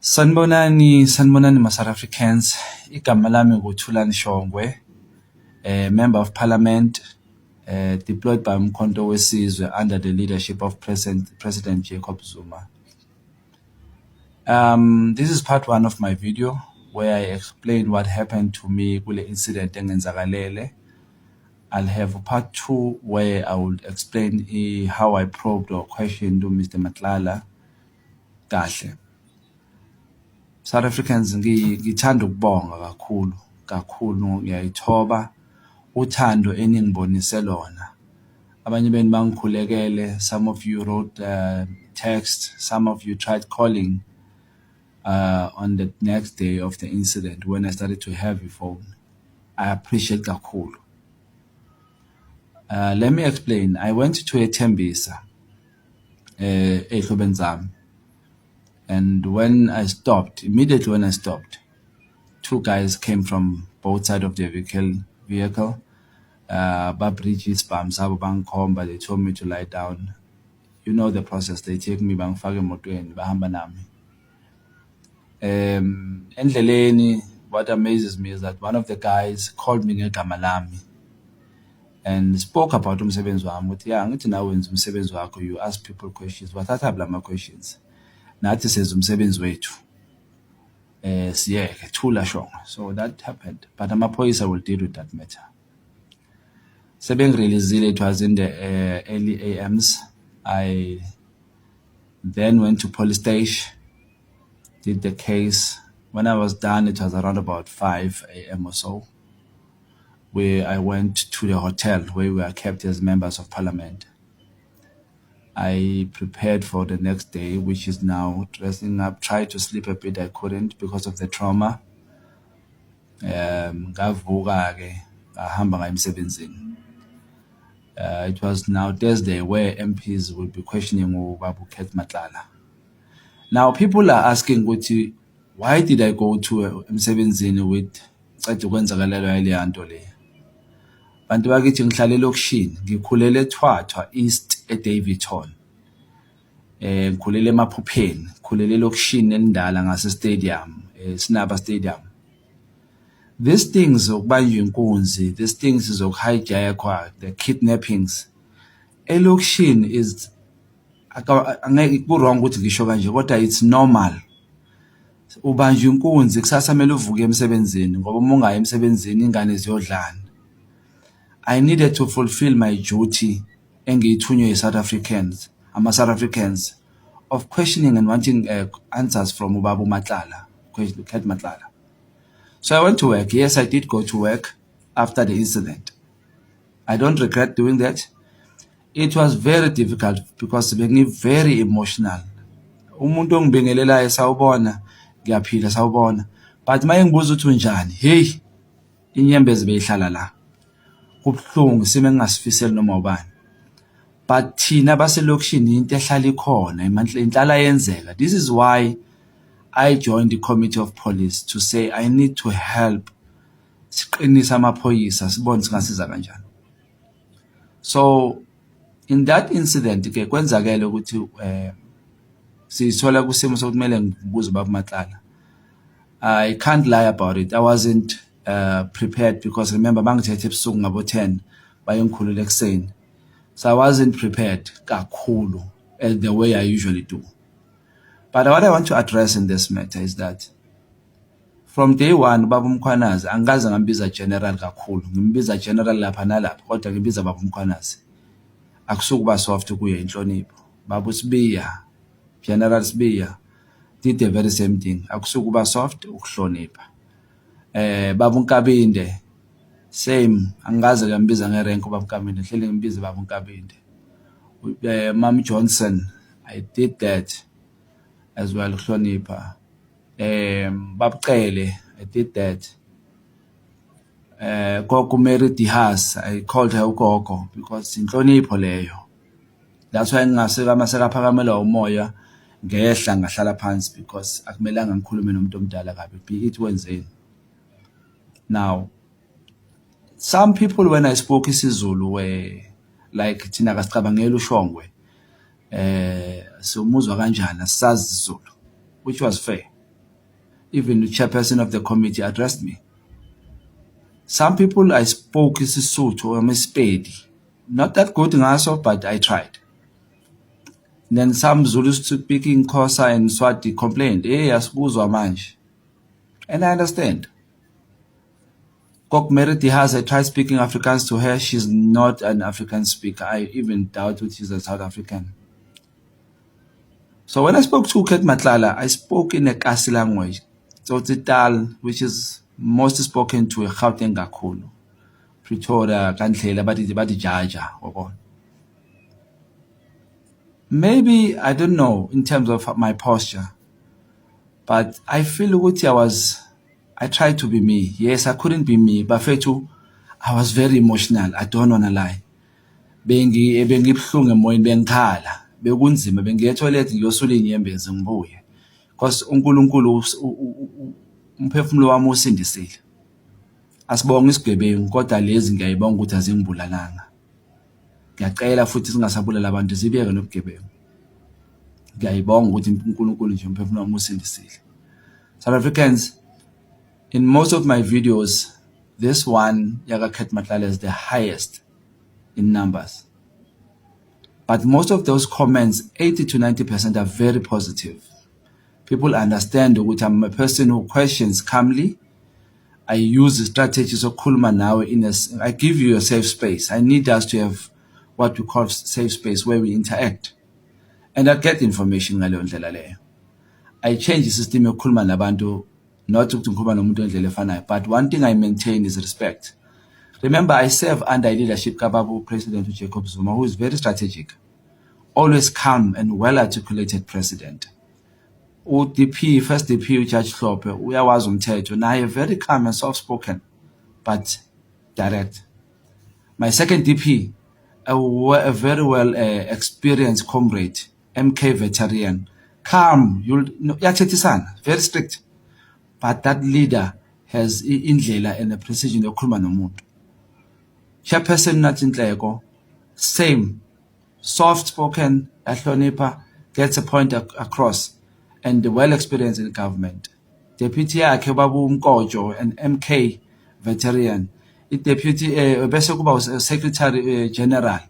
Sanibonani ma-South Africans. Igama lami nguThulani Shongwe, Member of Parliament, deployed by Umkhonto weSizwe under the leadership of President Jacob Zuma. This is part one of my video where I explain what happened to me kule incident engenzakalele. I'll have a part two where I will explain how I probed or questioned Mr. Matlala kahle. South Africans ngithanda ukubonga kakhulu ngiyayithoba uthando eningibonise lona. Abanye benu bangikhulekele, some of you wrote text, some of you tried calling on the next day of the incident when I started to have a phone. I appreciate kakhulu. Let me explain. I went to eTembisa, eHlobeni Zami. And immediately when I stopped, two guys came from both sides of the vehicle. They told me to lie down. You know the process. They take me bangifake emotweni bahamba nami. Endleleni, what amazes me is that one of the guys called me ngegama lami and spoke about umsebenzi wami. Uthi ngithi nawe wenza umsebenzi wakho, you ask people questions. Wathatha lama questions. Nathi senza umsebenzi wethu. Siyeke thula Shongwe. So that happened. But amaphoyisa will deal with that matter. Sebengireleasile, it was in the early AMs. I then went to police station, did the case. When I was done, it was around about 5 a.m. or so, where I went to the hotel where we were kept as members of parliament. I prepared for the next day, which is now dressing up. Tried to sleep a bit, I couldn't because of the trauma. Ngavuka-ke, ngahamba ngaya emsebenzini. It was now Thursday where MPs will be questioning Ubaba Keth Matlala. Now people are asking, why did I go to emsebenzini with cede kwenzakalelwa yale nto le? Bantu bakithi ngihlala elokishini, ngikhulele eThwathwa East eDaveyton. Ngikhulele eMaphupheni, ngikhulele elokishini elindala ngase stadium, Sinaba Stadium. These things zokubanjwa inkunzi, these things zokuhijackwa, the kidnappings. Elokishini is angeke ku-wrong ukuthi ngisho kanje, kodwa it's normal. Ubanjwa inkunzi kusasa kumele uvuke emsebenzini ngoba uma ungaya emsebenzini ingane ziyodlana. I needed to fulfill my duty engiyithunywe yi-South Africans, ama-South Africans, of questioning and wanting answers from Ubaba Matlala, Keth Matlala. So I went to work. Yes, I did go to work after the incident. I don't regret doing that. It was very difficult because it made me very emotional. Umuntu ongibingelelayo sawubona, ngiyaphila sawubona. But maye ngibuza ukuthi unjani? Hey, inyembezi beyihlala la. Kubhlungu sime ngingasifiseli noma ubani. But thina baselokishini into ehlala ikhona, inhlala yenzeka. This is why I joined the committee of police to say I need to help siqinisa amaphoyisa sibone singasiza kanjani. So in that incident ke kwenzakele ukuthi sithola kusimo sokumele ngibuze Ubaba Matlala. I can't lie about it. I wasn't prepared because remember bangithethe ebusuku ngabo 10 bayongikhulula ekseni. So I wasn't prepared kakhulu the way I usually do. But what I want to address in this matter is that from day one, Baba Mkhwanazi, angaze ngambiza general kakhulu. Ngimbiza general lapha nalapha, kodwa ngimbiza Baba Mkhwanazi. Akusukuba soft kuye inhlonipho. Baba Sibiya, General Sibiya, did the very same thing. Akusukuba soft, ukuhlonipha. Baba Nkabinde, same. Angaze ngambiza ngerenk Baba Nkabinde, hlele ngimbiza Baba Nkabinde. Mom Johnson, I did that as well, Hlonipa. Babcele, I did that. Gogo Mary Dihas, I called her Gogo because in Hlonipho leyo. That's why ngaseka phakamela umoya ngehla ngahlala phansi because akumelanga ngikhulume nomuntu omdala kabi. Be it wenzeni. Now, some people when I spoke isiZulu were like thina kasicabangela uShongwe. So muzwa kanjani asazi isiZulu, which was fair. even the chairperson of the committee addressed me. Some people I spoke isiSotho or iSpedi. Not that good ngaso, but I tried. Then some Zulus speaking Xhosa and Swati complained, hey, asibuzwa manje. And I understand. Kok Meriti has I tried speaking Afrikaans to her. She's not an African speaker. I even doubt that she's a South African. So when I spoke to Kate Matlala, I spoke in a Kasi language. So Tsital, which is most spoken to a Gauteng kakhulu. Pretoria, Kantlela, badi Jaja. Maybe, I don't know, in terms of my posture. But I feel I tried to be me. Yes, I couldn't be me, but Fetu, I was very emotional. I don't wanna lie. Bengibuhlungu emoyeni bengikhala. Bekunzima bengiye toilet ngiyosula inyembezi ngibuye. Because uNkulunkulu umphefumulo wami usindisile. Asibonga isigebengu kodwa lezi ngiyayibonga ukuthi azingibulalanga. Ngiyacela futhi singasabulala abantu sibiyeke nobugebengu. Ngiyayibonga ukuthi uNkulunkulu nje umphefumulo wami usindisile. South Africans, in most of my videos, this one, Yaga Kate Matlala, is the highest in numbers. But most of those comments, 80 to 90%, are very positive. People understand that I'm a person who questions calmly. I use the strategies of Kulma now. I give you a safe space. I need us to have what we call safe space where we interact. And I get information. I change the system of Kulma Nabantu, not to Kulma Nomuntu, but one thing I maintain is respect. Remember, I serve under leadership Kababu President Jacob Zuma, who is very strategic, always calm and well-articulated president. UDP, first DP, Judge Hlophe, uyawazi umthetho, naye very calm and soft-spoken, but direct. My second DP, a very well experienced comrade, MK veteran, calm, very strict, but that leader has indlela and a precision yokukhuluma nomuntu. Chairperson Natintleko, same, soft-spoken, yahlonipha, gets a point across, and well experienced in government. Deputy yakhe Babu Mkojo, an MK veteran. Deputy bese kuba Secretary General.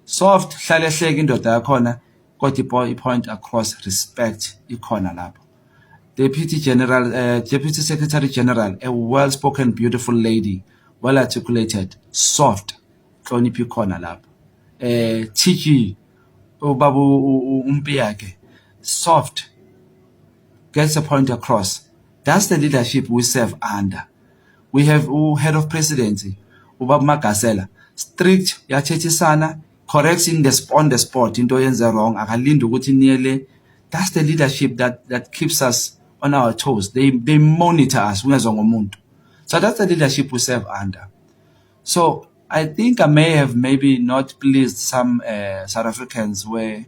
Soft, hlale hleke indoda yakhona, got point across, respect ikhona lapho. Deputy Secretary General, a well-spoken, beautiful lady, well-articulated, soft, hlonipha ikhona lapho. TG, Babu Umpiyake, soft, gets a point across. That's the leadership we serve under. We have head of presidency, Ubaba Magasela, strict, yathethisana, corrects on the spot, into yenza wrong, akalindi ukuthi niyele. That's the leadership that keeps us on our toes. They monitor us. So that's the leadership we serve under. So I think I may have maybe not pleased some South Africans where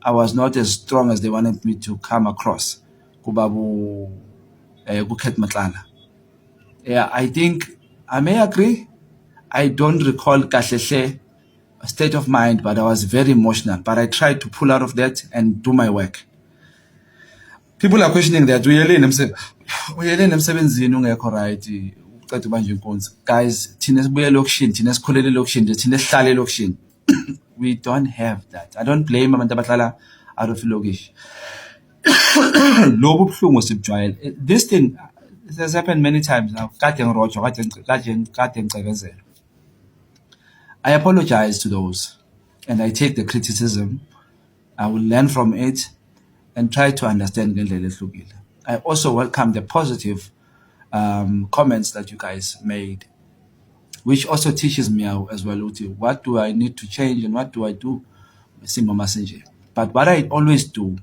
I was not as strong as they wanted me to come across. Kubabu Kate Matlala. Yeah, I think I may agree. I don't recall kahle state of mind, but I was very emotional. But I tried to pull out of that and do my work. People are questioning that. Guys, we don't have that. I don't blame abantu abahlala out of ilokishi. This thing has happened many times now. I apologize to those, and I take the criticism. I will learn from it and try to understand. I also welcome the positive comments that you guys made, which also teaches me as well, what do I need to change and what do I do? But what I always do,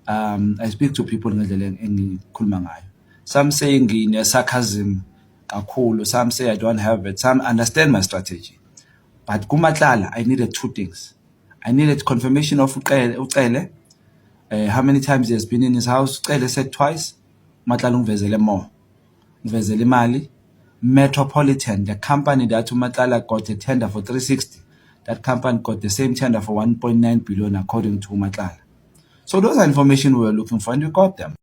I speak to people in Kulmangai. Some say in sarcasm, some say I don't have it, some understand my strategy. But Kumatlala, I needed two things. I needed confirmation of Uqele, how many times he has been in his house. Uqele said twice. Matlala ungvezele more. Ungvezele imali. Metropolitan, the company that Umatlala got a tender for 360. That company got the same tender for 1.9 billion according to Umatlala. So those are information we were looking for, and we got them.